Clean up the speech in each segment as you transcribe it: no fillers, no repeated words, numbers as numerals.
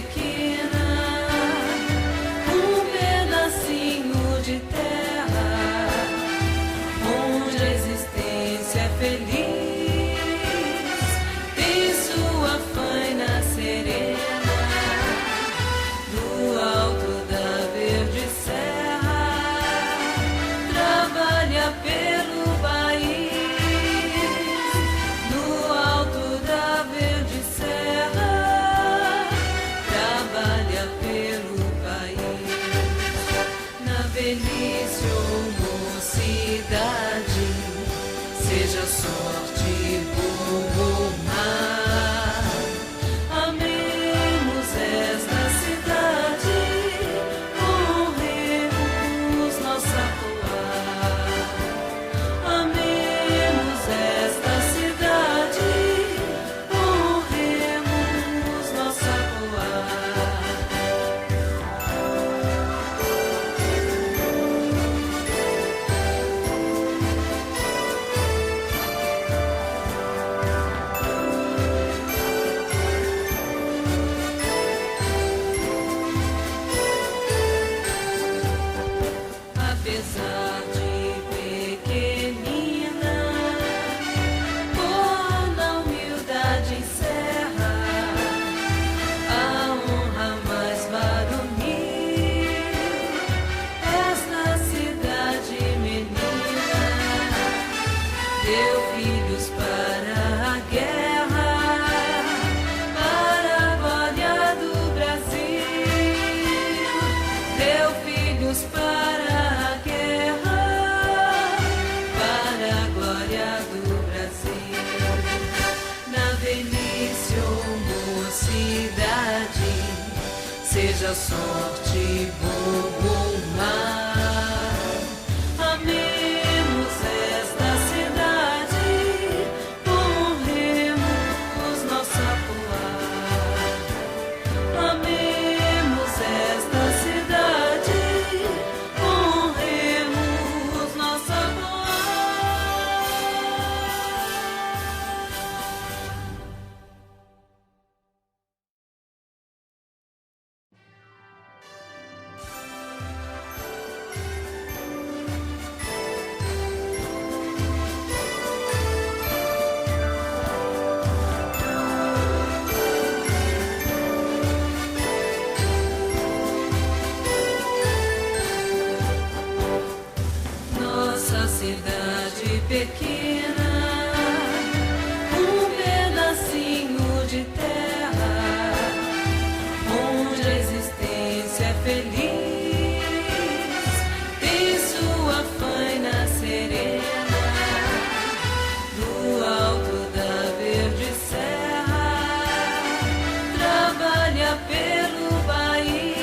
pequena, um pedacinho de terra, onde a existência é feliz, tem sua faina serena, do alto da verde serra, trabalha pelo país, no alto da verde serra, trabalha pelo país, na velhice ou mocidade, seja sorte, burro ou mar, amemos esta cidade, honremos nossa poá. Amemos esta cidade, honremos nossa poá. Apesar de pequenina, por na humildade encerra a honra mais varonil. Esta cidade menina deu filhos para a guerra, para a glória do Brasil. Deu filhos para a guerra, para a glória do Brasil. Na velhice ou mocidade, seja sorte, bom ou mar, amemos esta cidade, honremos nossa poá. Amemos esta cidade, honremos nossa poá. Nossa cidade pequena, um pedacinho de terra, onde a existência é feliz, tem sua faina serena, do alto da verde serra, trabalha pelo país,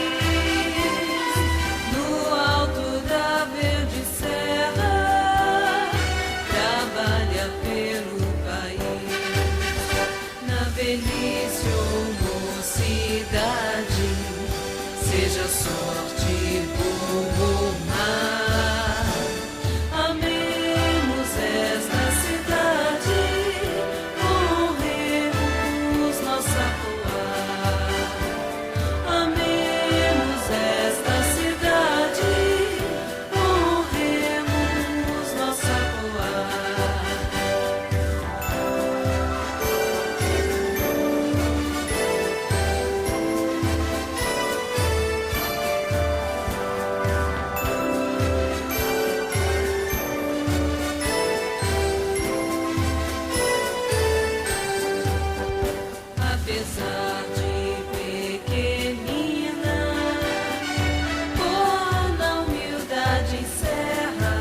no alto da verde serra, trabalha pelo país, na velhice ou mocidade, seja sorte, bom ou mar, amemos esta cidade, honremos nossa poá. Amemos esta cidade, honremos nossa poá. Apesar de pequenina, por na humildade encerra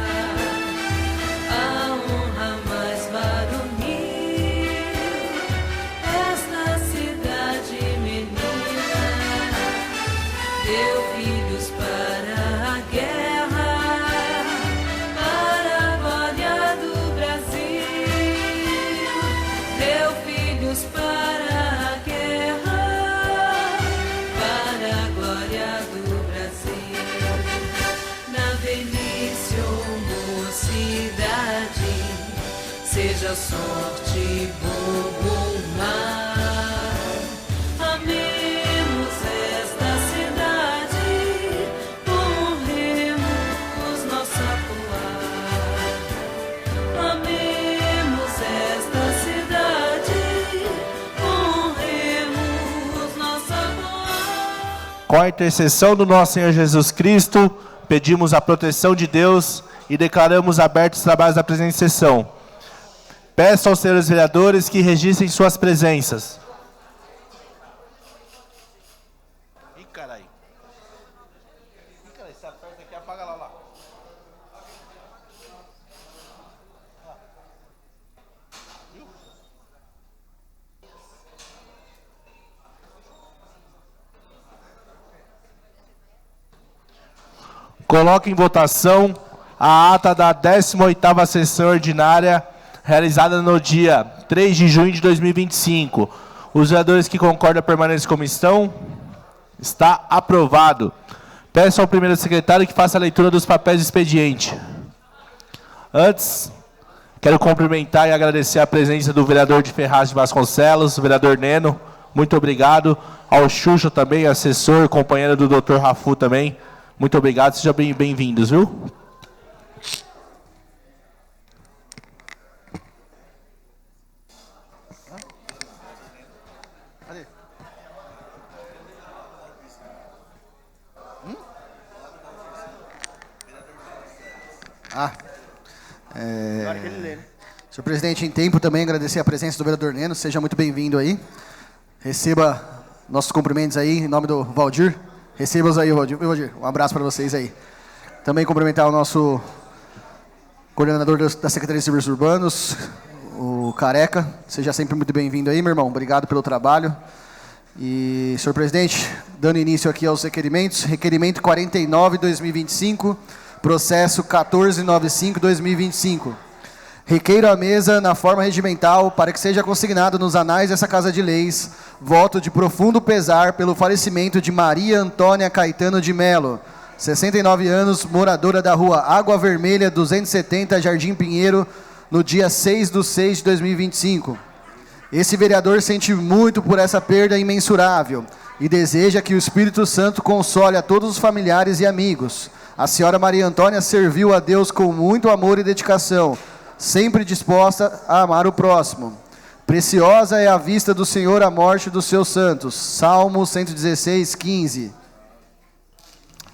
a honra mais varonil. Esta cidade menina deu filhos para a guerra, para a glória do Brasil. Deu filhos para a guerra, para a glória do Brasil. Na velhice ou mocidade, seja sorte, bom ou mar, amemos Com a intercessão do nosso Senhor Jesus Cristo, pedimos a proteção de Deus e declaramos abertos os trabalhos da presente sessão. Peço aos senhores vereadores que registrem suas presenças. Ih, carai. Se aperta aqui, apaga lá. Coloque em votação a ata da 18ª sessão ordinária, realizada no dia 3 de junho de 2025. Os vereadores que concordam permanecem como estão. Está aprovado. Peço ao primeiro secretário que faça a leitura dos papéis do expediente. Antes, quero cumprimentar e agradecer a presença do vereador de Ferraz de Vasconcelos, o vereador Neno. Muito obrigado. Ao Xuxa também, assessor, companheiro do Dr. Rafu também. Muito obrigado, sejam bem-vindos, viu? Senhor presidente, em tempo também agradecer a presença do vereador Neno, seja muito bem-vindo aí. Receba nossos cumprimentos aí, em nome do Valdir. Receba-os aí, Valdir. Um abraço para vocês aí. Também cumprimentar o nosso coordenador da Secretaria de Serviços Urbanos, o Careca. Seja sempre muito bem-vindo aí, meu irmão. Obrigado pelo trabalho. E, senhor presidente, dando início aqui aos requerimentos. Requerimento 49/2025, processo 1495/2025. Requeiro à mesa, na forma regimental, para que seja consignado nos anais dessa Casa de Leis, voto de profundo pesar pelo falecimento de Maria Antônia Caetano de Melo, 69 anos, moradora da rua Água Vermelha, 270, Jardim Pinheiro, no dia 6/6/2025. Esse vereador sente muito por essa perda imensurável e deseja que o Espírito Santo console a todos os familiares e amigos. A senhora Maria Antônia serviu a Deus com muito amor e dedicação, sempre disposta a amar o próximo. Preciosa é a vista do Senhor a morte dos seus santos. Salmo 116:15.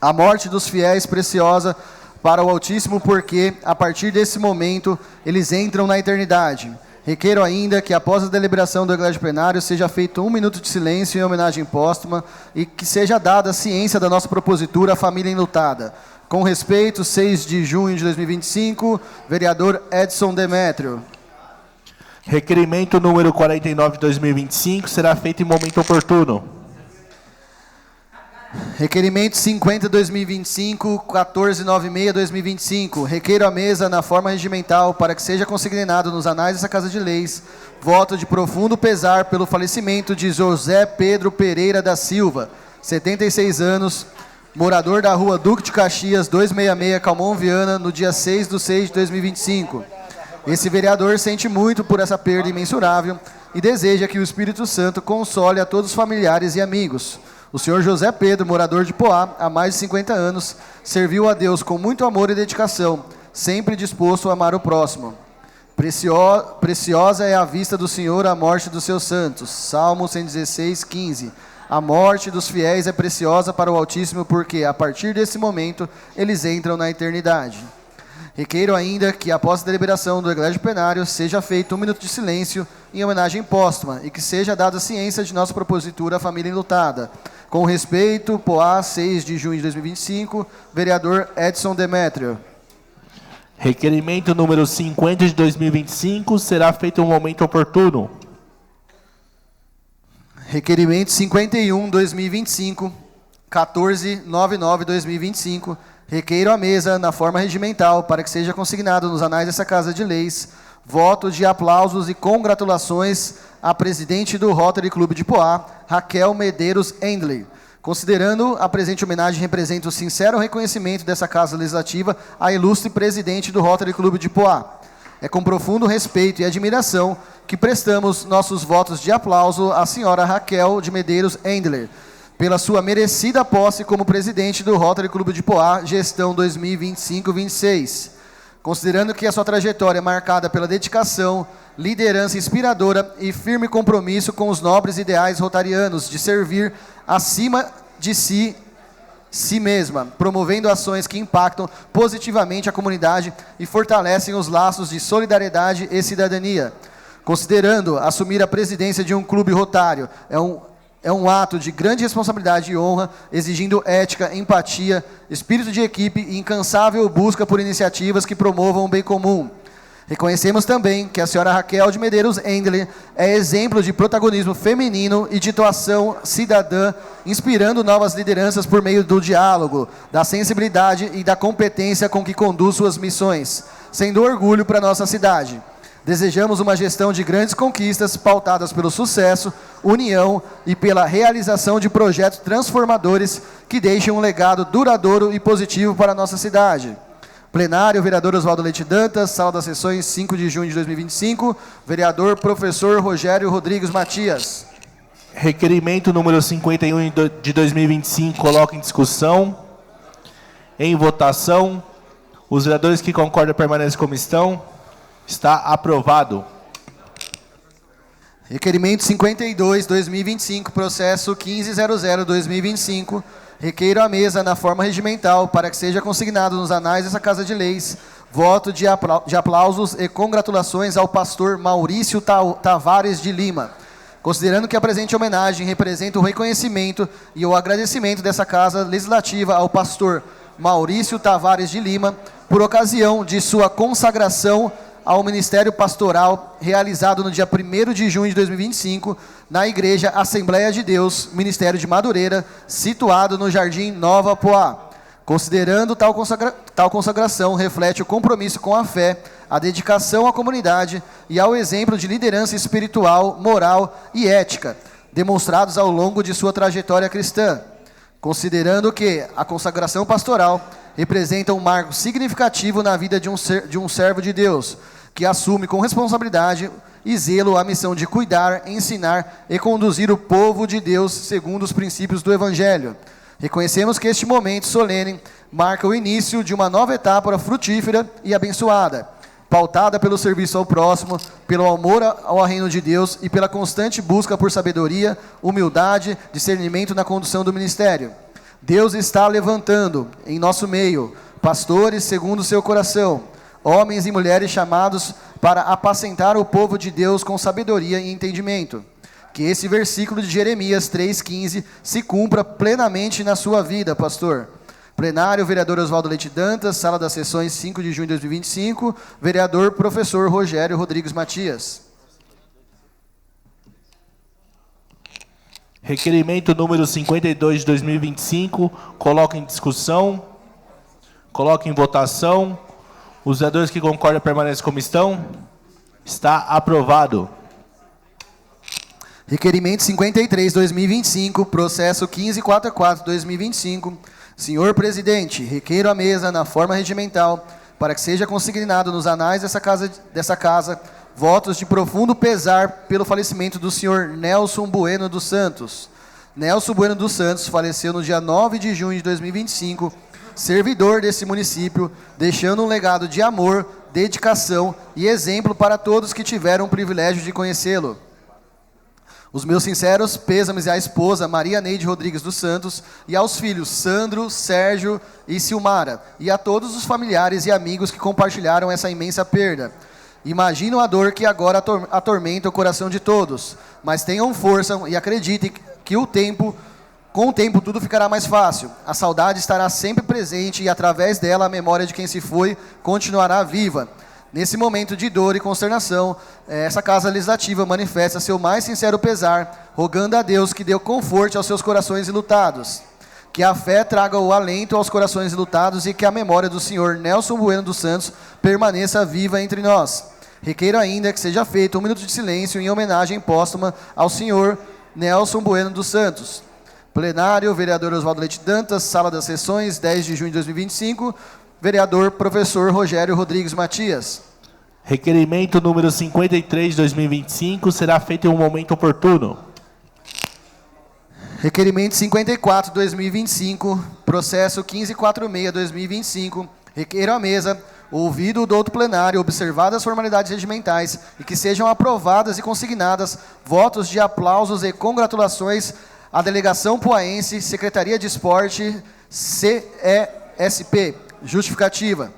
A morte dos fiéis preciosa para o Altíssimo, porque, a partir desse momento, eles entram na eternidade. Requeiro ainda que, após a deliberação do Eclédio Plenário, seja feito 1 minuto de silêncio em homenagem póstuma e que seja dada a ciência da nossa propositura, a família enlutada. Com respeito, 6 de junho de 2025, vereador Edson Demétrio. Requerimento número 49/2025 será feito em momento oportuno. Requerimento 50/2025, 1496/2025. Requeiro à mesa, na forma regimental, para que seja consignado nos anais dessa Casa de Leis, voto de profundo pesar pelo falecimento de José Pedro Pereira da Silva, 76 anos, morador da rua Duque de Caxias, 266, Calmon Viana, no dia 6/6/2025. Esse vereador sente muito por essa perda imensurável e deseja que o Espírito Santo console a todos os familiares e amigos. O senhor José Pedro, morador de Poá, há mais de 50 anos, serviu a Deus com muito amor e dedicação, sempre disposto a amar o próximo. Preciosa é a vista do Senhor a morte dos seus santos. Salmo 116:15. A morte dos fiéis é preciosa para o Altíssimo, porque, a partir desse momento, eles entram na eternidade. Requeiro ainda que, após a deliberação do Eclédio Plenário, seja feito 1 minuto de silêncio em homenagem póstuma e que seja dada ciência de nossa propositura à família enlutada. Com respeito, Poá, 6 de junho de 2025, vereador Edson Demétrio. Requerimento número 50 de 2025 será feito em um momento oportuno. Requerimento 51/2025, 1499/2025. Requeiro à mesa, na forma regimental, para que seja consignado nos anais dessa Casa de Leis, voto de aplausos e congratulações à presidente do Rotary Clube de Poá, Raquel Medeiros Endler. Considerando a presente homenagem representa o sincero reconhecimento dessa Casa Legislativa à ilustre presidente do Rotary Clube de Poá. É com profundo respeito e admiração que prestamos nossos votos de aplauso à senhora Raquel de Medeiros Endler, pela sua merecida posse como presidente do Rotary Clube de Poá, gestão 2025-26. Considerando que a sua trajetória é marcada pela dedicação, liderança inspiradora e firme compromisso com os nobres ideais rotarianos de servir acima de si mesma, promovendo ações que impactam positivamente a comunidade e fortalecem os laços de solidariedade e cidadania. Considerando assumir a presidência de um clube rotário é um ato de grande responsabilidade e honra, exigindo ética, empatia, espírito de equipe e incansável busca por iniciativas que promovam o bem comum. Reconhecemos também que a senhora Raquel de Medeiros Endler é exemplo de protagonismo feminino e de atuação cidadã, inspirando novas lideranças por meio do diálogo, da sensibilidade e da competência com que conduz suas missões, sendo orgulho para nossa cidade. Desejamos uma gestão de grandes conquistas pautadas pelo sucesso, união e pela realização de projetos transformadores que deixem um legado duradouro e positivo para a nossa cidade. Plenário, vereador Oswaldo Leite Dantas, sala das sessões, 5 de junho de 2025. Vereador professor Rogério Rodrigues Matias. Requerimento número 51 de 2025, coloca em discussão. Em votação. Os vereadores que concordam permanecem como estão. Está aprovado. Requerimento 52, 2025, processo 1500-2025. Requeiro à mesa, na forma regimental, para que seja consignado nos anais dessa Casa de Leis, voto de aplausos e congratulações ao pastor Maurício Tavares de Lima. Considerando que a presente homenagem representa o reconhecimento e o agradecimento dessa Casa Legislativa ao pastor Maurício Tavares de Lima, por ocasião de sua consagração ao Ministério Pastoral, realizado no dia 1º de junho de 2025, na Igreja Assembleia de Deus, Ministério de Madureira, situado no Jardim Nova Poá. Considerando tal consagração, reflete o compromisso com a fé, a dedicação à comunidade e ao exemplo de liderança espiritual, moral e ética, demonstrados ao longo de sua trajetória cristã. Considerando que a consagração pastoral representa um marco significativo na vida de um servo de Deus, que assume com responsabilidade e zelo a missão de cuidar, ensinar e conduzir o povo de Deus segundo os princípios do Evangelho. Reconhecemos que este momento solene marca o início de uma nova etapa frutífera e abençoada, pautada pelo serviço ao próximo, pelo amor ao reino de Deus e pela constante busca por sabedoria, humildade, discernimento na condução do ministério. Deus está levantando em nosso meio pastores segundo o seu coração, homens e mulheres chamados para apacentar o povo de Deus com sabedoria e entendimento. Que esse versículo de Jeremias 3,15 se cumpra plenamente na sua vida, pastor. Plenário, vereador Oswaldo Leite Dantas, sala das sessões, 5 de junho de 2025. Vereador professor Rogério Rodrigues Matias. Requerimento número 52 de 2025, coloca em discussão, coloca em votação. Os vereadores que concordam permanecem como estão. Está aprovado. Requerimento 53, 2025, processo 1544, 2025. Senhor presidente, requeiro à mesa, na forma regimental, para que seja consignado nos anais dessa casa, votos de profundo pesar pelo falecimento do senhor Nelson Bueno dos Santos. Nelson Bueno dos Santos faleceu no dia 9 de junho de 2025, servidor desse município, deixando um legado de amor, dedicação e exemplo para todos que tiveram o privilégio de conhecê-lo. Os meus sinceros pêsames à esposa Maria Neide Rodrigues dos Santos e aos filhos Sandro, Sérgio e Silmara, e a todos os familiares e amigos que compartilharam essa imensa perda. Imagino a dor que agora atormenta o coração de todos, mas tenham força e acreditem que com o tempo tudo ficará mais fácil. A saudade estará sempre presente e através dela a memória de quem se foi continuará viva. Nesse momento de dor e consternação, essa Casa Legislativa manifesta seu mais sincero pesar, rogando a Deus que dê conforto aos seus corações enlutados. Que a fé traga o alento aos corações enlutados e que a memória do senhor Nelson Bueno dos Santos permaneça viva entre nós. Requeiro ainda que seja feito 1 minuto de silêncio em homenagem póstuma ao senhor Nelson Bueno dos Santos. Plenário, vereador Oswaldo Leite Dantas, sala das sessões, 10 de junho de 2025. Vereador professor Rogério Rodrigues Matias. Requerimento número 53 de 2025 será feito em um momento oportuno. Requerimento 54 de 2025, processo 1546 de 2025. Requeiro à mesa, ouvido o douto plenário, observadas as formalidades regimentais e que sejam aprovadas e consignadas votos de aplausos e congratulações a Delegação Poaense, Secretaria de Esporte, CESP. Justificativa.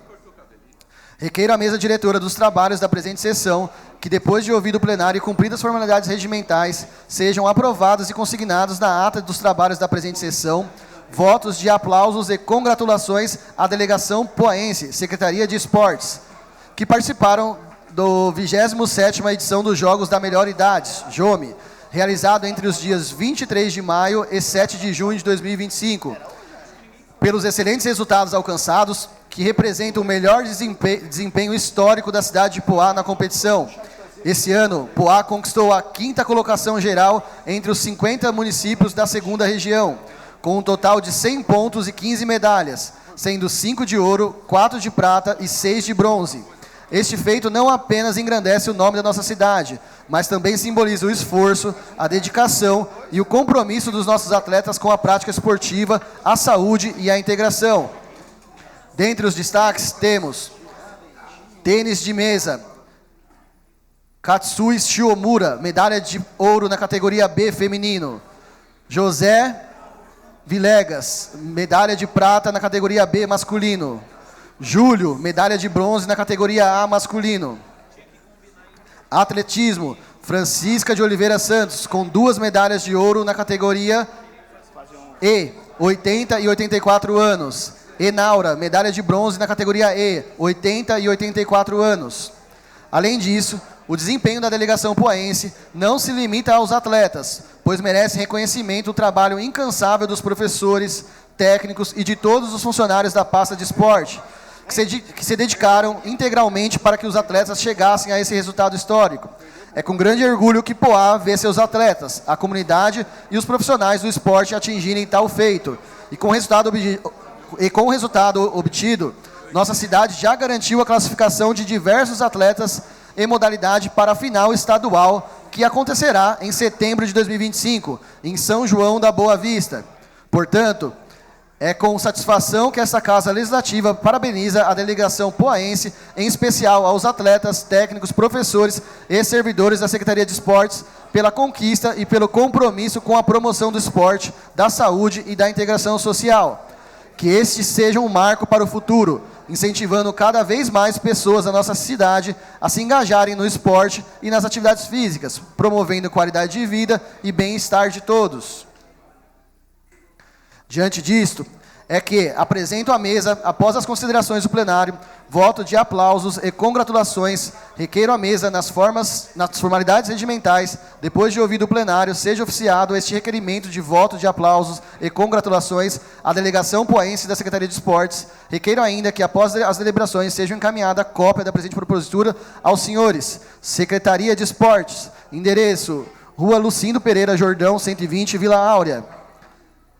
Requeiro à mesa diretora dos trabalhos da presente sessão que, depois de ouvido o plenário e cumpridas as formalidades regimentais, sejam aprovados e consignados na ata dos trabalhos da presente sessão votos de aplausos e congratulações à Delegação Poaense, Secretaria de Esportes, que participaram do 27ª edição dos Jogos da Melhor Idade, JOME, realizado entre os dias 23 de maio e 7 de junho de 2025, pelos excelentes resultados alcançados, que representam o melhor desempenho histórico da cidade de Poá na competição. Esse ano, Poá conquistou a 5ª colocação geral entre os 50 municípios da 2ª região, com um total de 100 pontos e 15 medalhas, sendo 5 de ouro, 4 de prata e 6 de bronze. Este feito não apenas engrandece o nome da nossa cidade, mas também simboliza o esforço, a dedicação e o compromisso dos nossos atletas com a prática esportiva, a saúde e a integração. Dentre os destaques, temos tênis de mesa, Katsui Shiomura, medalha de ouro na categoria B feminino. José Vilegas, medalha de prata na categoria B masculino. Júlio, medalha de bronze na categoria A masculino. Atletismo, Francisca de Oliveira Santos, com 2 medalhas de ouro na categoria E, 80 e 84 anos. Enaura, medalha de bronze na categoria E, 80 e 84 anos. Além disso, o desempenho da delegação poaense não se limita aos atletas, pois merece reconhecimento o trabalho incansável dos professores, técnicos e de todos os funcionários da pasta de esporte, que se dedicaram integralmente para que os atletas chegassem a esse resultado histórico. É com grande orgulho que Poá vê seus atletas, a comunidade e os profissionais do esporte atingirem tal feito. E com o resultado obtido, nossa cidade já garantiu a classificação de diversos atletas em modalidade para a final estadual, que acontecerá em setembro de 2025, em São João da Boa Vista. Portanto, é com satisfação que essa Casa Legislativa parabeniza a delegação poaense, em especial aos atletas, técnicos, professores e servidores da Secretaria de Esportes, pela conquista e pelo compromisso com a promoção do esporte, da saúde e da integração social. Que este seja um marco para o futuro, incentivando cada vez mais pessoas da nossa cidade a se engajarem no esporte e nas atividades físicas, promovendo qualidade de vida e bem-estar de todos. Diante disto, é que apresento à mesa, após as considerações do plenário, voto de aplausos e congratulações, requeiro à mesa nas formalidades regimentais, depois de ouvido o plenário, seja oficiado este requerimento de voto de aplausos e congratulações à delegação poaense da Secretaria de Esportes. Requeiro ainda que, após as deliberações, seja encaminhada a cópia da presente propositura aos senhores: Secretaria de Esportes, endereço Rua Lucindo Pereira Jordão, 120, Vila Áurea.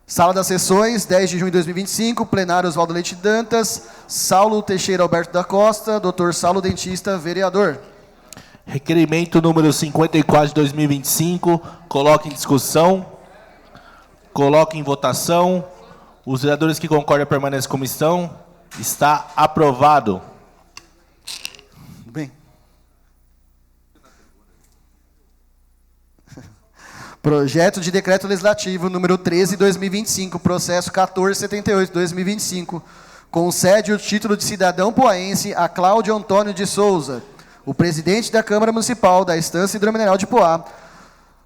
Sala das Sessões, 10 de junho de 2025, plenário Oswaldo Leite Dantas, Saulo Teixeira Alberto da Costa, Dr. Saulo Dentista, vereador. Requerimento número 54 de 2025, coloque em discussão, coloque em votação. Os vereadores que concordam permanecem como estão. Está aprovado. Bem. Projeto de Decreto Legislativo número 13/2025, processo 1478/2025, concede o título de cidadão poaense a Cláudio Antônio de Souza, o presidente da Câmara Municipal da Estância Hidromineral de Poá,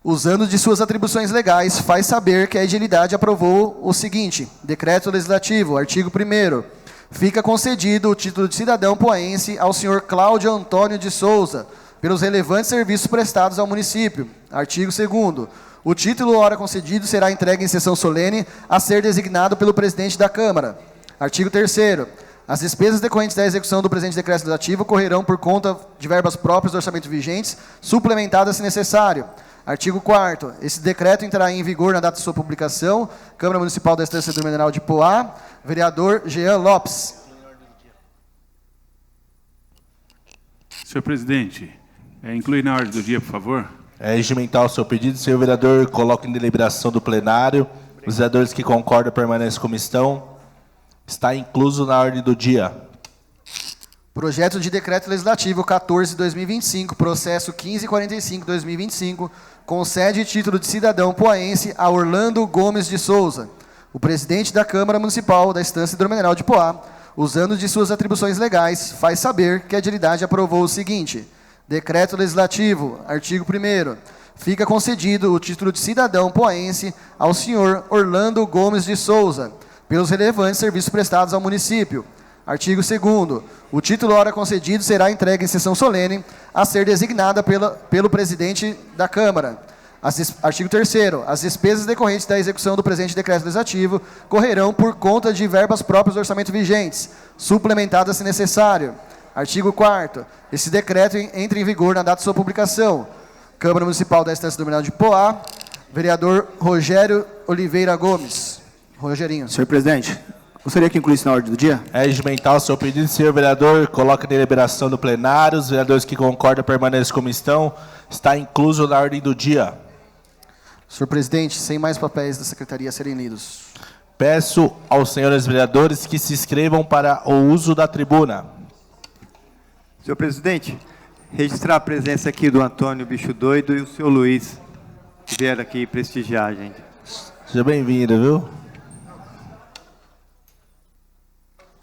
usando de suas atribuições legais, faz saber que a Edilidade aprovou o seguinte: Decreto Legislativo, artigo 1º. Fica concedido o título de cidadão poaense ao senhor Cláudio Antônio de Souza, pelos relevantes serviços prestados ao município. Artigo 2º. O título, ora concedido, será entregue em sessão solene a ser designado pelo presidente da Câmara. Artigo 3º. As despesas decorrentes da execução do presente decreto legislativo correrão por conta de verbas próprias do orçamento vigentes, suplementadas se necessário. Artigo 4º. Esse decreto entrará em vigor na data de sua publicação. Câmara Municipal da Estância Hidromineral de Poá. Vereador Jean Lopes. Senhor presidente, inclui na ordem do dia, por favor. É regimental o seu pedido. Senhor vereador, coloque em deliberação do plenário. Os vereadores que concordam permanecem como estão. Está incluso na ordem do dia. Projeto de Decreto Legislativo 14/2025, processo 1545/2025, concede título de cidadão poaense a Orlando Gomes de Souza. O presidente da Câmara Municipal da Estância Hidromineral de Poá, usando de suas atribuições legais, faz saber que a Agilidade aprovou o seguinte: Decreto Legislativo, artigo 1º. Fica concedido o título de cidadão poaense ao senhor Orlando Gomes de Souza, pelos relevantes serviços prestados ao município. Artigo 2º. O título ora concedido será entregue em sessão solene a ser designada pelo presidente da Câmara. Artigo 3º. As despesas decorrentes da execução do presente decreto legislativo correrão por conta de verbas próprias do orçamento vigentes, suplementadas se necessário. Artigo 4º. Esse decreto entra em vigor na data de sua publicação. Câmara Municipal da Estância Hidromineral de Poá, vereador Rogério Oliveira Gomes. Rogerinho. Senhor presidente, gostaria que incluísse na ordem do dia? É regimental o seu pedido, senhor vereador. Coloca em deliberação do plenário. Os vereadores que concordam permanecem como estão. Está incluso na ordem do dia. Senhor presidente, sem mais papéis da secretaria a serem lidos. Peço aos senhores vereadores que se inscrevam para o uso da tribuna. Senhor presidente, registrar a presença aqui do Antônio Bicho Doido e o senhor Luiz, que vieram aqui prestigiar a gente. Seja bem-vindo, viu?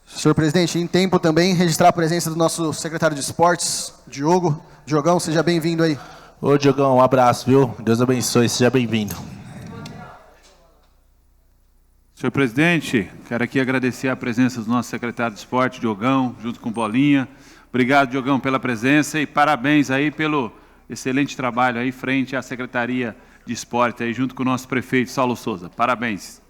Senhor presidente, em tempo também, registrar a presença do nosso secretário de esportes, Diogo. Diogão, seja bem-vindo aí. Ô, Diogão, um abraço, viu? Deus abençoe, seja bem-vindo. Senhor presidente, quero aqui agradecer a presença do nosso secretário de esporte, Diogão, junto com Bolinha. Obrigado, Diogão, pela presença e parabéns aí pelo excelente trabalho aí frente à Secretaria de Esporte aí junto com o nosso prefeito Saulo Souza. Parabéns.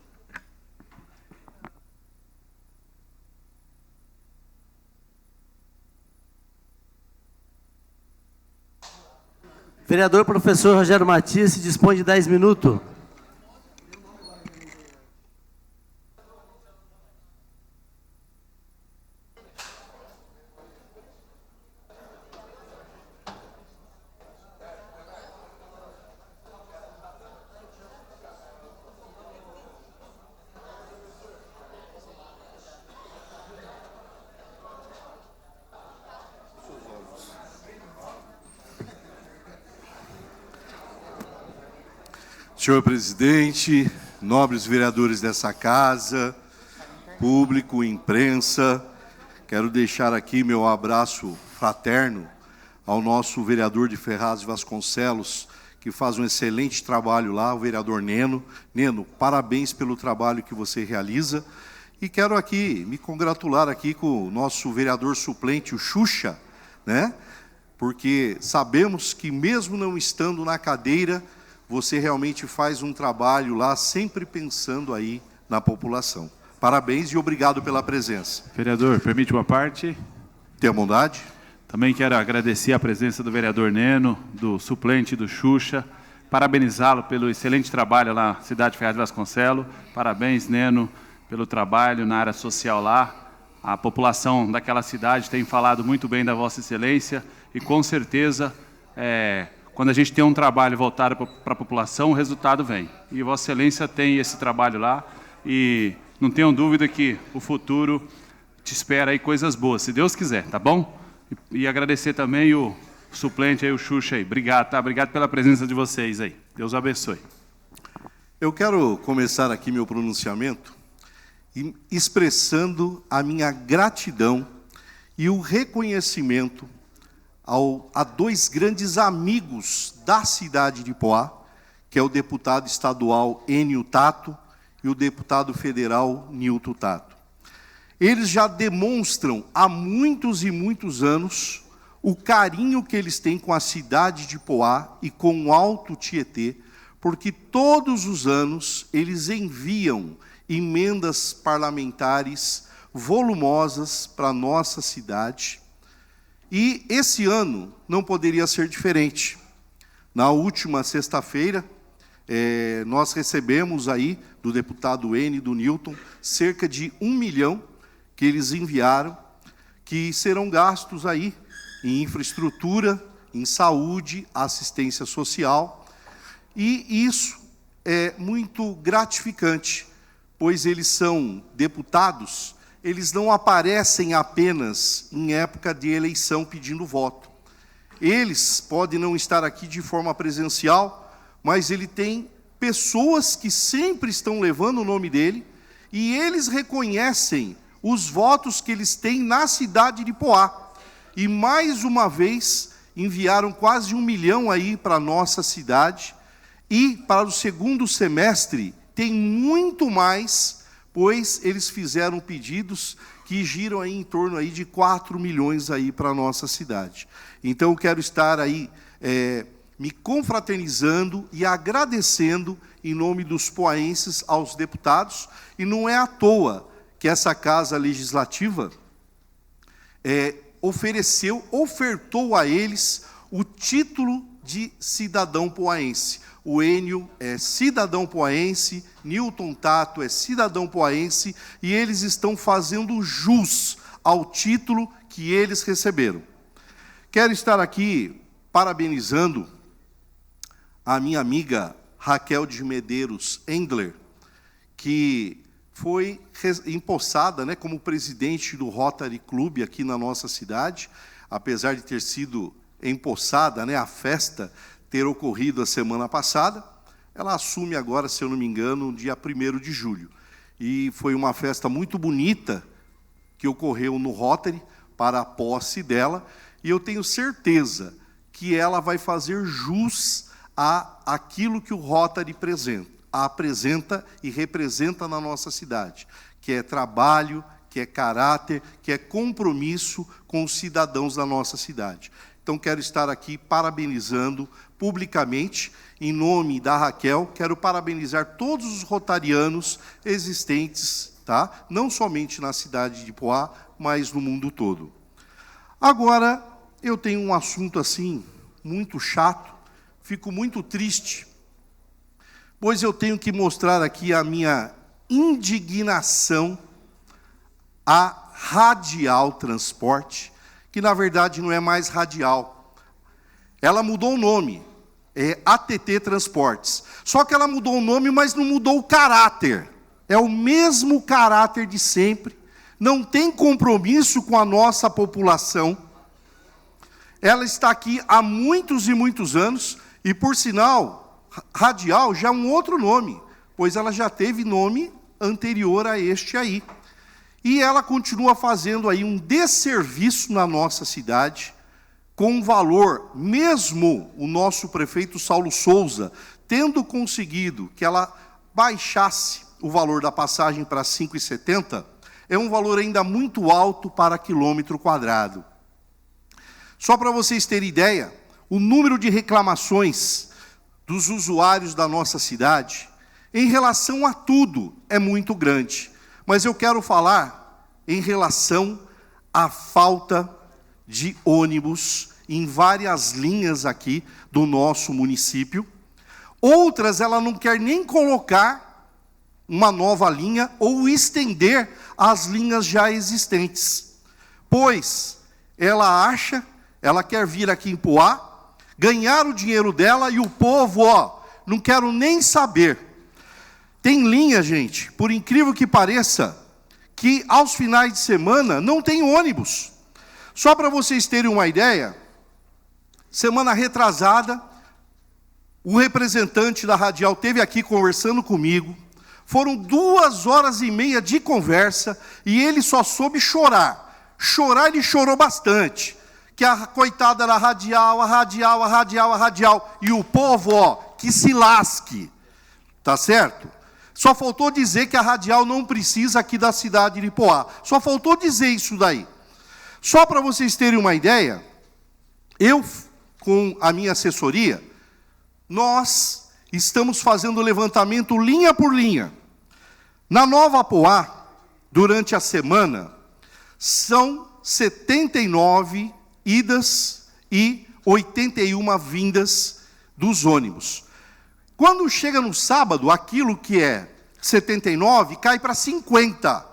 Vereador professor Rogério Matias se dispõe de 10 minutos. Senhor presidente, nobres vereadores dessa casa, público, imprensa, quero deixar aqui meu abraço fraterno ao nosso vereador de Ferraz de Vasconcelos, que faz um excelente trabalho lá, o vereador Neno. Neno, parabéns pelo trabalho que você realiza. E quero aqui me congratular aqui com o nosso vereador suplente, o Xuxa, né? Porque sabemos que mesmo não estando na cadeira, você realmente faz um trabalho lá, sempre pensando aí na população. Parabéns e obrigado pela presença. Vereador, permite uma parte? Tenha bondade. Também quero agradecer a presença do vereador Neno, do suplente do Xuxa, parabenizá-lo pelo excelente trabalho lá na cidade de Ferraz de Vasconcelos. Parabéns, Neno, pelo trabalho na área social lá. A população daquela cidade tem falado muito bem da Vossa Excelência e, com certeza, quando a gente tem um trabalho voltado para a população, o resultado vem. E Vossa Excelência tem esse trabalho lá e não tenham dúvida que o futuro te espera aí coisas boas, se Deus quiser, tá bom? E agradecer também o suplente aí, o Xuxa aí. Obrigado, tá? Obrigado pela presença de vocês aí. Deus abençoe. Eu quero começar aqui meu pronunciamento expressando a minha gratidão e o reconhecimento a dois grandes amigos da cidade de Poá, que é o deputado estadual Enio Tato e o deputado federal Nilton Tato. Eles já demonstram há muitos e muitos anos o carinho que eles têm com a cidade de Poá e com o Alto Tietê, porque todos os anos eles enviam emendas parlamentares volumosas para a nossa cidade. E esse ano não poderia ser diferente. Na última sexta-feira, nós recebemos aí do deputado N e do Nilton cerca de 1 milhão que eles enviaram, que serão gastos aí em infraestrutura, em saúde, assistência social. E isso é muito gratificante, pois eles são deputados eles não aparecem apenas em época de eleição pedindo voto. Eles podem não estar aqui de forma presencial, mas ele tem pessoas que sempre estão levando o nome dele, e eles reconhecem os votos que eles têm na cidade de Poá. E mais uma vez enviaram quase 1 milhão aí para a nossa cidade, e para o segundo semestre tem muito mais, pois eles fizeram pedidos que giram aí em torno aí de 4 milhões aí para a nossa cidade. Então, eu quero estar aí me confraternizando e agradecendo em nome dos poaenses aos deputados, e não é à toa que essa Casa Legislativa ofertou a eles o título de cidadão poaense. O Enio é cidadão poaense, Newton Tato é cidadão poaense, e eles estão fazendo jus ao título que eles receberam. Quero estar aqui parabenizando a minha amiga Raquel de Medeiros Endler, que foi empossada, né, como presidente do Rotary Club aqui na nossa cidade, apesar de ter sido empossada, né, a festa ter ocorrido a semana passada. Ela assume agora, se eu não me engano, no dia 1º de julho. E foi uma festa muito bonita que ocorreu no Rotary para a posse dela, e eu tenho certeza que ela vai fazer jus àquilo que o Rotary apresenta e representa na nossa cidade, que é trabalho, que é caráter, que é compromisso com os cidadãos da nossa cidade. Então, quero estar aqui parabenizando publicamente, em nome da Raquel. Quero parabenizar todos os rotarianos existentes, tá? Não somente na cidade de Poá, mas no mundo todo. Agora, eu tenho um assunto assim, muito chato, fico muito triste, pois eu tenho que mostrar aqui a minha indignação à Radial Transporte, que na verdade não é mais Radial. Ela mudou o nome, é ATT Transportes. Só que ela mudou o nome, mas não mudou o caráter. É o mesmo caráter de sempre, não tem compromisso com a nossa população. Ela está aqui há muitos e muitos anos, e por sinal, Radial já é um outro nome, pois ela já teve nome anterior a este aí. E ela continua fazendo aí um desserviço na nossa cidade, com um valor, mesmo o nosso prefeito Saulo Souza, tendo conseguido que ela baixasse o valor da passagem para R$ 5,70, é um valor ainda muito alto para quilômetro quadrado. Só para vocês terem ideia, o número de reclamações dos usuários da nossa cidade, em relação a tudo, é muito grande. Mas eu quero falar em relação à falta de ônibus em várias linhas aqui do nosso município. Outras, ela não quer nem colocar uma nova linha ou estender as linhas já existentes, pois ela quer vir aqui em Poá, ganhar o dinheiro dela, e o povo, não quero nem saber. Tem linha, gente, por incrível que pareça, que aos finais de semana não tem ônibus. Só para vocês terem uma ideia, semana retrasada, o representante da Radial esteve aqui conversando comigo. Foram 2h30 de conversa, e ele só soube chorar. Chorar, ele chorou bastante. Que a coitada era a Radial, e o povo, que se lasque. Tá certo? Só faltou dizer que a Radial não precisa aqui da cidade de Poá. Só faltou dizer isso daí. Só para vocês terem uma ideia, eu, com a minha assessoria, nós estamos fazendo o levantamento linha por linha. Na Nova Poá, durante a semana, são 79 idas e 81 vindas dos ônibus. Quando chega no sábado, aquilo que é 79 cai para 50.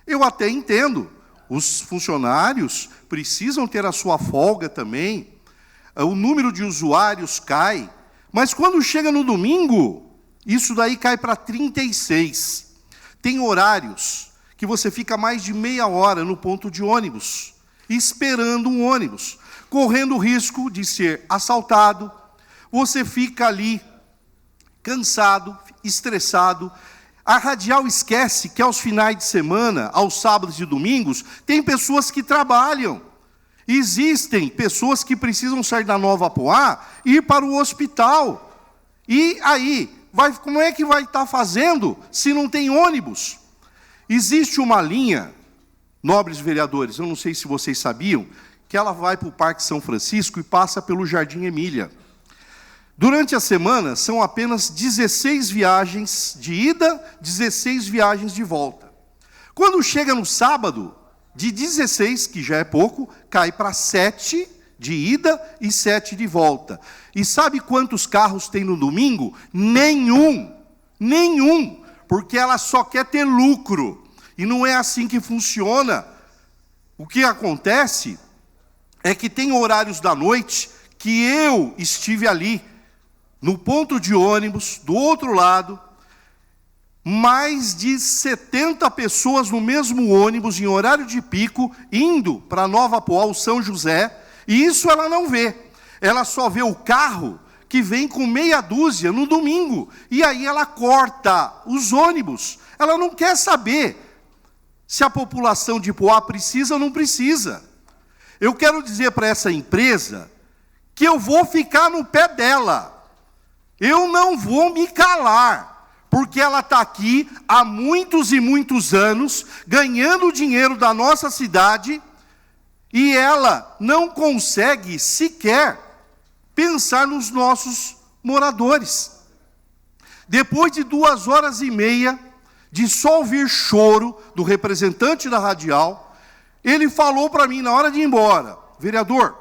Eu até entendo, os funcionários precisam ter a sua folga também, o número de usuários cai, mas quando chega no domingo, isso daí cai para 36. Tem horários que você fica mais de meia hora no ponto de ônibus, esperando um ônibus, correndo o risco de ser assaltado. Você fica ali cansado, estressado. A Radial esquece que aos finais de semana, aos sábados e domingos, tem pessoas que trabalham. Existem pessoas que precisam sair da Nova Apuá e ir para o hospital. E aí, como é que vai estar fazendo se não tem ônibus? Existe uma linha, nobres vereadores, eu não sei se vocês sabiam, que ela vai para o Parque São Francisco e passa pelo Jardim Emília. Durante a semana, são apenas 16 viagens de ida, 16 viagens de volta. Quando chega no sábado, de 16, que já é pouco, cai para 7 de ida e 7 de volta. E sabe quantos carros tem no domingo? Nenhum, porque ela só quer ter lucro. E não é assim que funciona. O que acontece é que tem horários da noite que eu estive ali, no ponto de ônibus, do outro lado, mais de 70 pessoas no mesmo ônibus, em horário de pico, indo para Nova Apuá, o São José, e isso ela não vê. Ela só vê o carro que vem com meia dúzia no domingo, e aí ela corta os ônibus. Ela não quer saber se a população de Poá precisa ou não precisa. Eu quero dizer para essa empresa que eu vou ficar no pé dela. Eu não vou me calar, porque ela está aqui há muitos e muitos anos, ganhando dinheiro da nossa cidade, e ela não consegue sequer pensar nos nossos moradores. Depois de 2h30 de só ouvir choro do representante da Radial, ele falou para mim na hora de ir embora: vereador,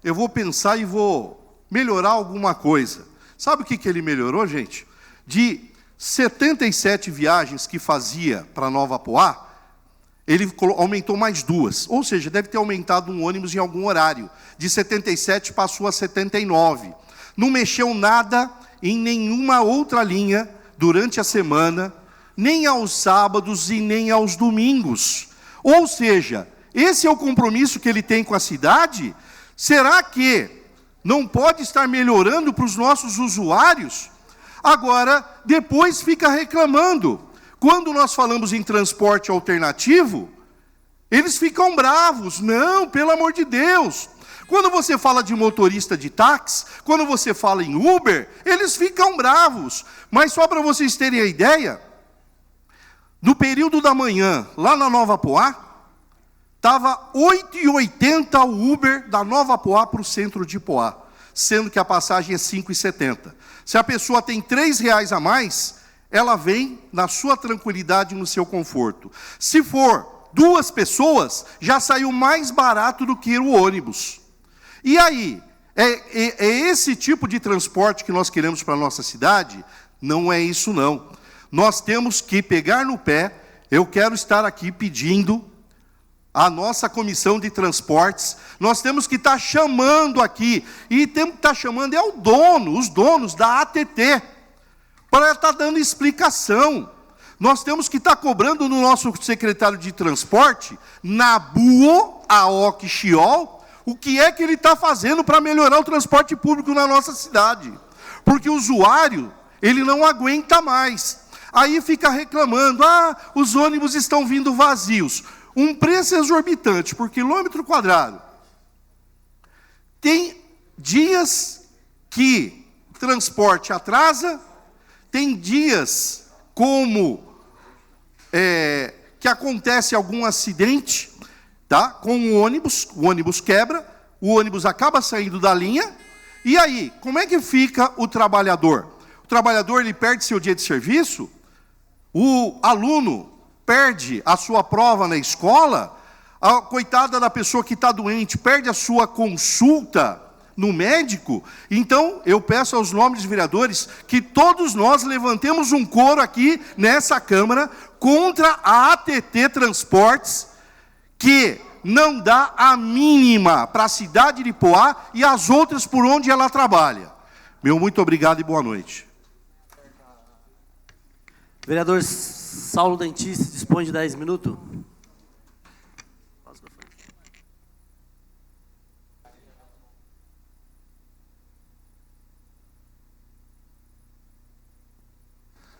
eu vou pensar e vou melhorar alguma coisa. Sabe o que ele melhorou, gente? De 77 viagens que fazia para Nova Apuá, ele aumentou mais 2. Ou seja, deve ter aumentado um ônibus em algum horário. De 77 passou a 79. Não mexeu nada em nenhuma outra linha durante a semana, nem aos sábados e nem aos domingos. Ou seja, esse é o compromisso que ele tem com a cidade? Será que não pode estar melhorando para os nossos usuários? Agora, depois fica reclamando. Quando nós falamos em transporte alternativo, eles ficam bravos. Não, pelo amor de Deus. Quando você fala de motorista de táxi, quando você fala em Uber, eles ficam bravos. Mas só para vocês terem a ideia, no período da manhã, lá na Nova Apuá, estava R$ 8,80 o Uber da Nova Apuá para o centro de Poá, sendo que a passagem é R$ 5,70. Se a pessoa tem R$ 3 a mais, ela vem na sua tranquilidade, no seu conforto. Se for 2 pessoas, já saiu mais barato do que o ônibus. E aí, é esse tipo de transporte que nós queremos para a nossa cidade? Não é isso, não. Nós temos que pegar no pé. Eu quero estar aqui pedindo a nossa comissão de transportes, nós temos que estar chamando aqui, e temos que estar chamando os donos da ATT, para estar dando explicação. Nós temos que estar cobrando no nosso secretário de transporte, Nabuo Aoki Chiol, o que é que ele está fazendo para melhorar o transporte público na nossa cidade. Porque o usuário, ele não aguenta mais. Aí fica reclamando, os ônibus estão vindo vazios. Um preço exorbitante por quilômetro quadrado. Tem dias que o transporte atrasa, tem dias como que acontece algum acidente, tá? Com o ônibus quebra, o ônibus acaba saindo da linha, e aí, como é que fica o trabalhador? O trabalhador, ele perde seu dia de serviço, o aluno perde a sua prova na escola, a coitada da pessoa que está doente perde a sua consulta no médico. Então, eu peço aos nobres vereadores que todos nós levantemos um coro aqui nessa Câmara contra a ATT Transportes, que não dá a mínima para a cidade de Poá e as outras por onde ela trabalha. Meu muito obrigado e boa noite. Vereador Saulo Dentista dispõe de 10 minutos.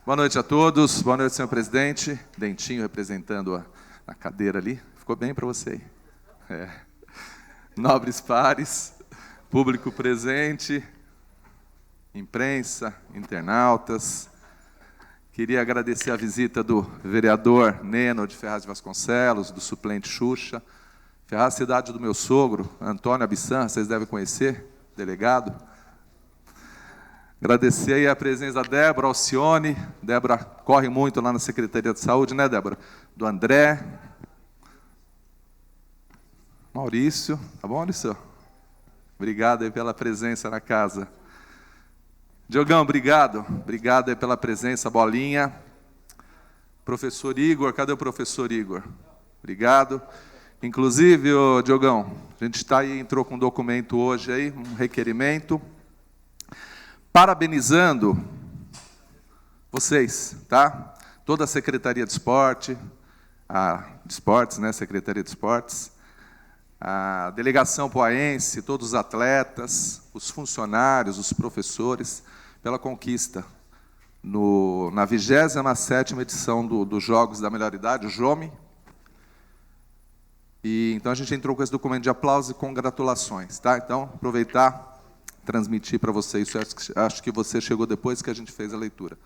Boa noite a todos. Boa noite, senhor presidente. Dentinho representando a cadeira ali. Ficou bem para você aí. Nobres pares, público presente, imprensa, internautas. Queria agradecer a visita do vereador Neno de Ferraz de Vasconcelos, do suplente Xuxa. Ferraz, cidade do meu sogro, Antônio Abissan, vocês devem conhecer, delegado. Agradecer aí a presença da Débora Alcione. Débora corre muito lá na Secretaria de Saúde, né, Débora? Do André. Maurício. Tá bom, Maurício? Obrigado aí pela presença na casa. Diogão, obrigado. Obrigado aí pela presença, Bolinha. Professor Igor, cadê o professor Igor? Obrigado. Inclusive, ô, Diogão, a gente entrou com um documento hoje aí, um requerimento, parabenizando vocês, tá? Toda a Secretaria de Esporte, de Esportes, né? Secretaria de Esportes, a delegação poaense, todos os atletas, os funcionários, os professores, pela conquista na 27ª edição dos Jogos da Melhor Idade, o JOME. E então a gente entrou com esse documento de aplauso e congratulações, tá? Então, aproveitar, transmitir para vocês, acho que você chegou depois que a gente fez a leitura.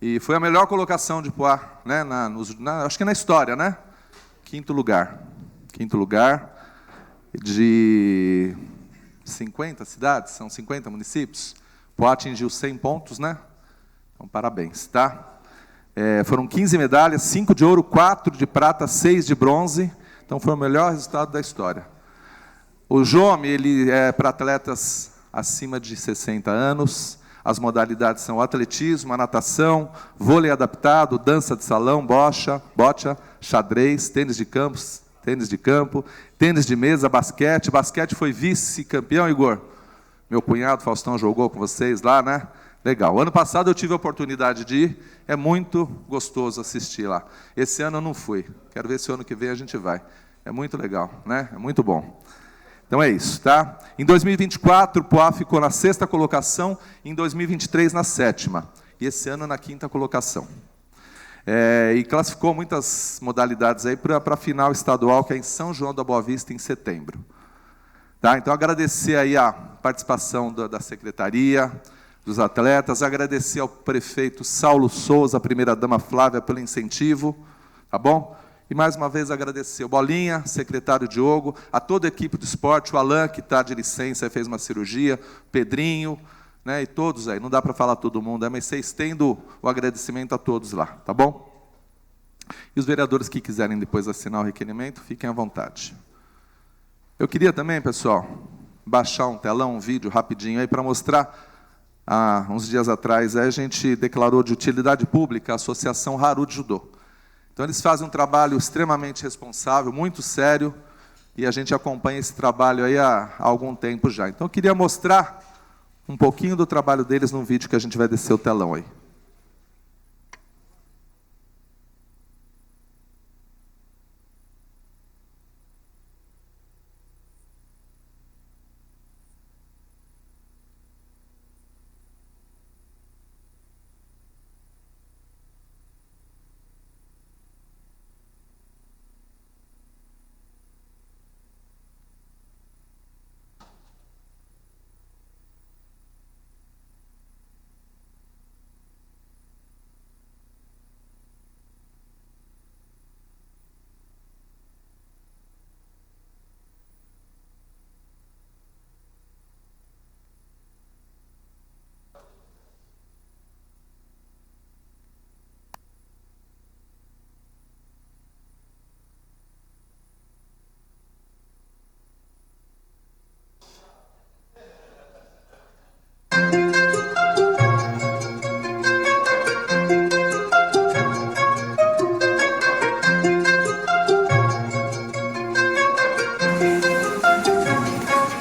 E foi a melhor colocação de Poá, né, acho que na história, né? Quinto lugar de 50 cidades, são 50 municípios. Poá atingiu 100 pontos, né? Então, parabéns, tá? Foram 15 medalhas, 5 de ouro, 4 de prata, 6 de bronze. Então, foi o melhor resultado da história. O JOME, ele é para atletas acima de 60 anos. As modalidades são atletismo, a natação, vôlei adaptado, dança de salão, bocha, xadrez, tênis de campo, tênis de mesa, basquete. Basquete foi vice-campeão, Igor. Meu cunhado Faustão jogou com vocês lá, né? Legal. Ano passado eu tive a oportunidade de ir. É muito gostoso assistir lá. Esse ano eu não fui. Quero ver se o ano que vem a gente vai. É muito legal, né? É muito bom. Então é isso, tá? Em 2024, o Poá ficou na 6ª colocação, em 2023 na 7ª. E esse ano na 5ª colocação. E classificou muitas modalidades aí para a final estadual, que é em São João da Boa Vista, em setembro. Tá? Então, agradecer aí a participação da secretaria, dos atletas, agradecer ao prefeito Saulo Souza, a primeira-dama Flávia, pelo incentivo, tá bom? E, mais uma vez, agradecer o Bolinha, secretário Diogo, a toda a equipe do esporte, o Alain, que está de licença e fez uma cirurgia, o Pedrinho, né, e todos aí. Não dá para falar todo mundo, mas vocês estendo o agradecimento a todos lá, tá bom? E os vereadores que quiserem depois assinar o requerimento, fiquem à vontade. Eu queria também, pessoal, baixar um telão, um vídeo rapidinho aí para mostrar. Há uns dias atrás, a gente declarou de utilidade pública a Associação Haru de Judô. Então, eles fazem um trabalho extremamente responsável, muito sério, e a gente acompanha esse trabalho aí há algum tempo já. Então, eu queria mostrar um pouquinho do trabalho deles num vídeo que a gente vai descer o telão aí.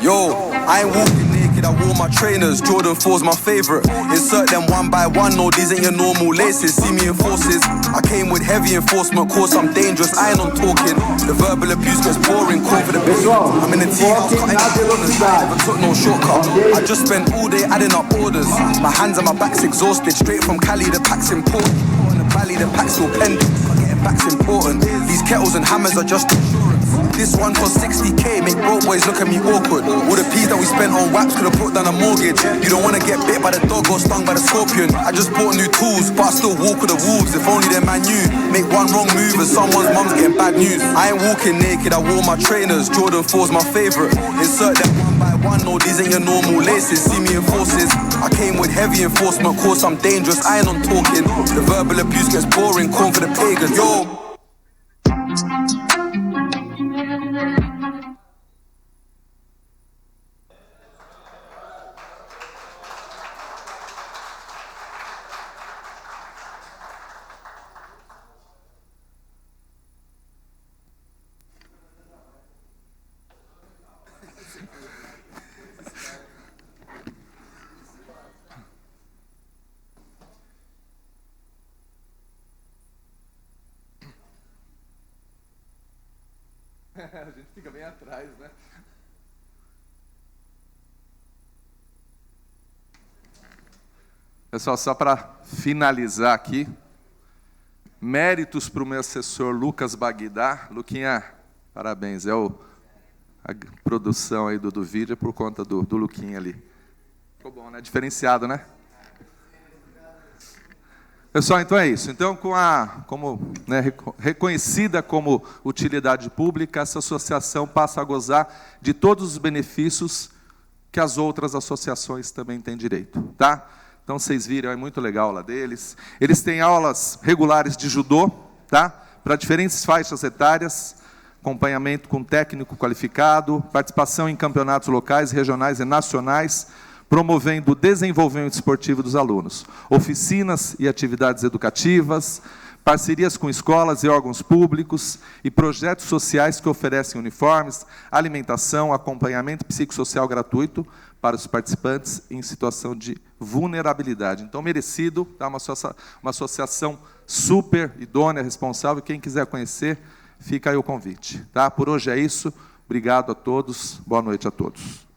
Yo, I ain't walking naked. naked, I wore my trainers. Jordan 4's my favorite. Insert them one by one, no, these ain't your normal laces. See me in forces. I came with heavy enforcement, course I'm dangerous. I ain't on talking. The verbal abuse gets boring. Call for the big. I'm in the tea house, cutting out corners. Never took no shortcut. I just spent all day adding up orders. My hands and my back's exhausted. Straight from Cali, the pack's important. In the valley, the pack's still pending. Getting back's important. These kettles and hammers are just insurance. This one cost 60k, make broke boys look at me awkward. All the peas that we spent on wax could have put down a mortgage. You don't wanna get bit by the dog or stung by the scorpion. I just bought new tools, but I still walk with the wolves. If only them man knew. Make one wrong move and someone's mum's getting bad news. I ain't walking naked, I wore my trainers. Jordan 4's my favorite. Insert them one by one, no, these ain't your normal laces. See me in forces. I came with heavy enforcement, course I'm dangerous. I ain't on talking. The verbal abuse gets boring, corn for the pagans. Yo. A gente fica bem atrás, né? Pessoal, só para finalizar aqui, méritos para o meu assessor Lucas Bagdá. Luquinha, parabéns, a produção aí do vídeo é por conta do Luquinha ali. Ficou bom, né? Diferenciado, né? Pessoal, então é isso. Então, reconhecida como utilidade pública, essa associação passa a gozar de todos os benefícios que as outras associações também têm direito, tá? Então, vocês viram, é muito legal a aula deles. Eles têm aulas regulares de judô, tá? Para diferentes faixas etárias, acompanhamento com técnico qualificado, participação em campeonatos locais, regionais e nacionais, promovendo o desenvolvimento esportivo dos alunos, oficinas e atividades educativas, parcerias com escolas e órgãos públicos e projetos sociais que oferecem uniformes, alimentação, acompanhamento psicossocial gratuito para os participantes em situação de vulnerabilidade. Então, merecido, tá? Uma associação super idônea, responsável. Quem quiser conhecer, fica aí o convite. Tá? Por hoje é isso. Obrigado a todos. Boa noite a todos.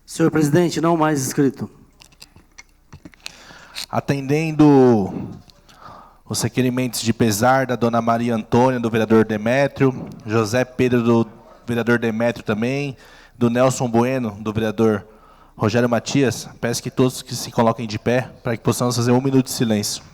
Senhor presidente, não mais inscrito. Atendendo os requerimentos de pesar da dona Maria Antônia, do vereador Demétrio, José Pedro, do vereador Demétrio também, do Nelson Bueno, do vereador Rogério Matias, peço que todos que se coloquem de pé para que possamos fazer 1 minuto de silêncio.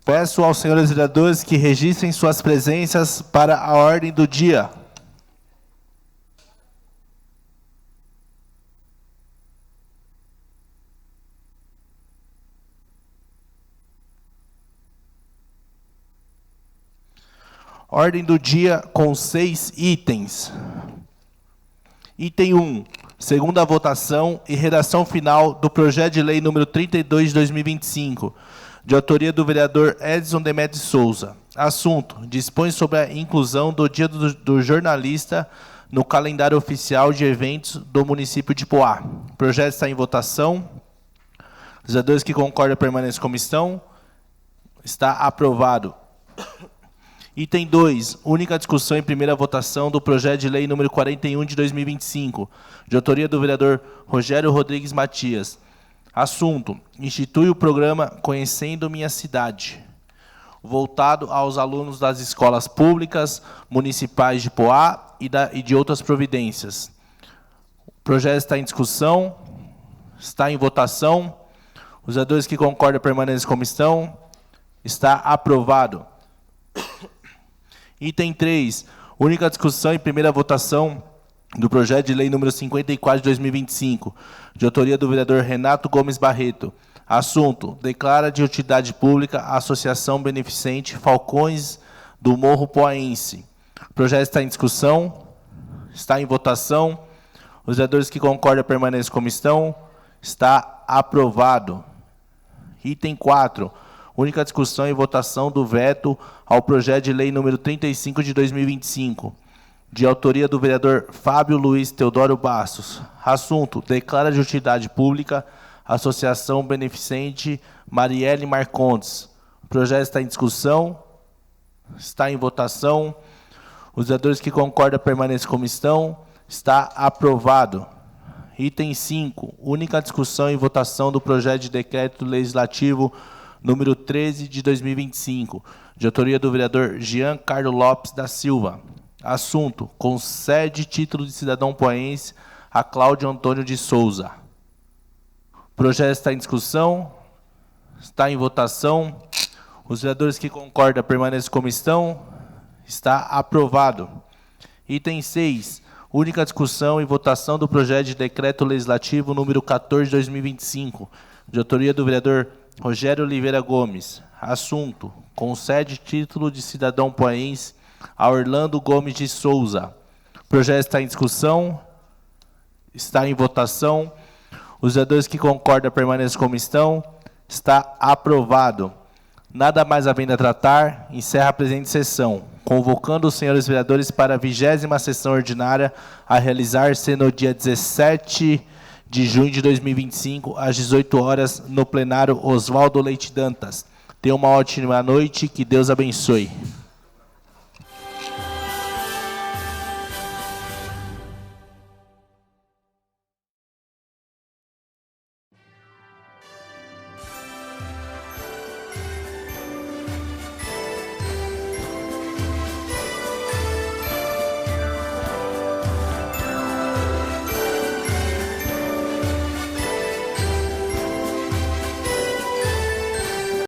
Peço aos senhores vereadores que registrem suas presenças para a ordem do dia. Ordem do dia com 6 itens. Item 1. Segunda votação e redação final do projeto de lei número 32 de 2025, de autoria do vereador Edson Demetrios Souza. Assunto: dispõe sobre a inclusão do Dia do Jornalista no calendário oficial de eventos do município de Poá. O projeto está em votação. Os vereadores que concordam permanecem como estão. Está aprovado. Item 2, única discussão em primeira votação do projeto de lei número 41 de 2025, de autoria do vereador Rogério Rodrigues Matias. Assunto: institui o programa Conhecendo Minha Cidade, voltado aos alunos das escolas públicas municipais de Poá e de outras providências. O projeto está em discussão, está em votação. Os vereadores que concordam permanecem como estão. Está aprovado. Item 3, única discussão e primeira votação do projeto de lei número 54 de 2025, de autoria do vereador Renato Gomes Barreto. Assunto: declara de utilidade pública a Associação Beneficente Falcões do Morro Poaense. O projeto está em discussão, está em votação. Os vereadores que concordam permanecem como estão. Está aprovado. Item 4, única discussão e votação do veto ao projeto de lei número 35 de 2025, de autoria do vereador Fábio Luiz Teodoro Bastos. Assunto: declara de utilidade pública a Associação Beneficente Marielle Marcondes. O projeto está em discussão, está em votação. Os vereadores que concordam permanecem como estão. Está aprovado. Item 5, única discussão e votação do projeto de decreto legislativo número 13 de 2025, de autoria do vereador Jean Carlos Lopes da Silva. Assunto: concede título de cidadão poaense a Cláudio Antônio de Souza. O projeto está em discussão, está em votação. Os vereadores que concordam permanecem como estão. Está aprovado. Item 6, única discussão e votação do projeto de decreto legislativo número 14 de 2025, de autoria do vereador Rogério Oliveira Gomes. Assunto: concede título de cidadão poaense a Orlando Gomes de Souza. O projeto está em discussão, está em votação. Os vereadores que concordam permanecem como estão. Está aprovado. Nada mais havendo a tratar, encerra a presente sessão, convocando os senhores vereadores para a 20ª sessão ordinária a realizar-se no dia 17 de junho de 2025, às 18 horas, no plenário Oswaldo Leite Dantas. Tenha uma ótima noite, que Deus abençoe.